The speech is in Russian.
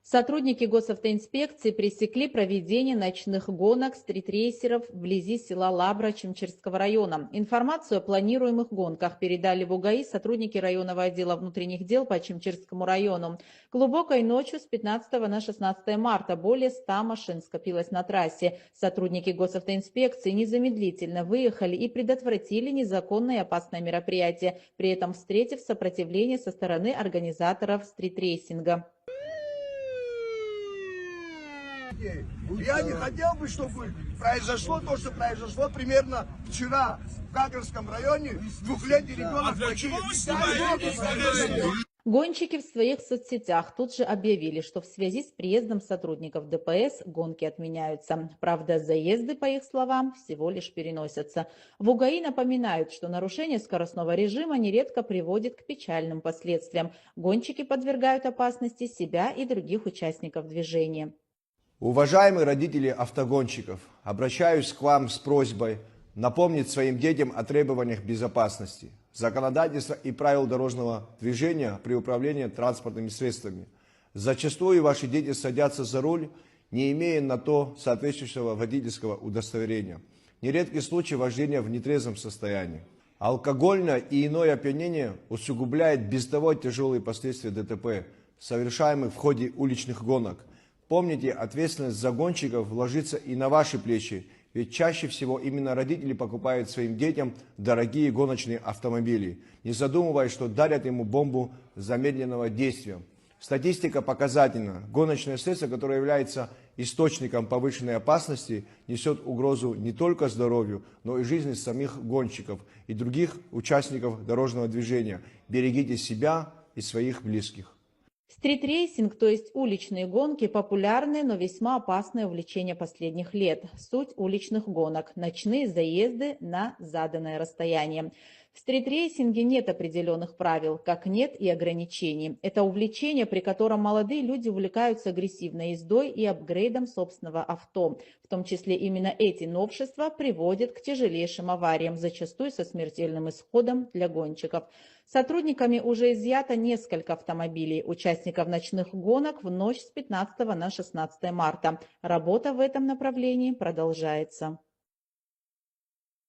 Сотрудники госавтоинспекции пресекли проведение ночных гонок стритрейсеров вблизи села Лабра Чемчерского района. Информацию о планируемых гонках передали в УГАИ сотрудники районного отдела внутренних дел по Чемчерскому району. Глубокой ночью с 15 на 16 марта более 100 машин скопилось на трассе. Сотрудники госавтоинспекции незамедлительно выехали и предотвратили незаконное и опасное мероприятие, при этом встретив сопротивление со стороны организаторов стритрейсинга. Я не хотел бы, чтобы произошло то, что произошло примерно вчера в Гагрском районе. Двухлетний ребенок погиб. Гонщики в своих соцсетях тут же объявили, что в связи с приездом сотрудников ДПС гонки отменяются. Правда, заезды, по их словам, всего лишь переносятся. В УГАИ напоминают, что нарушение скоростного режима нередко приводит к печальным последствиям. Гонщики подвергают опасности себя и других участников движения. Уважаемые родители автогонщиков, обращаюсь к вам с просьбой напомнить своим детям о требованиях безопасности, законодательства и правил дорожного движения при управлении транспортными средствами. Зачастую ваши дети садятся за руль, не имея на то соответствующего водительского удостоверения. Нередкий случай вождения в нетрезвом состоянии. Алкогольное и иное опьянение усугубляет без того тяжелые последствия ДТП, совершаемых в ходе уличных гонок. Помните, ответственность за гонщиков ложится и на ваши плечи, ведь чаще всего именно родители покупают своим детям дорогие гоночные автомобили, не задумываясь, что дарят ему бомбу замедленного действия. Статистика показательна. Гоночное средство, которое является источником повышенной опасности, несет угрозу не только здоровью, но и жизни самих гонщиков и других участников дорожного движения. Берегите себя и своих близких. Стритрейсинг, то есть уличные гонки, популярное, но весьма опасное увлечение последних лет. Суть уличных гонок – ночные заезды на заданное расстояние. В стритрейсинге нет определенных правил, как нет и ограничений. Это увлечение, при котором молодые люди увлекаются агрессивной ездой и апгрейдом собственного авто. В том числе именно эти новшества приводят к тяжелейшим авариям, зачастую со смертельным исходом для гонщиков. Сотрудниками уже изъято несколько автомобилей участников ночных гонок в ночь с 15 на 16 марта. Работа в этом направлении продолжается.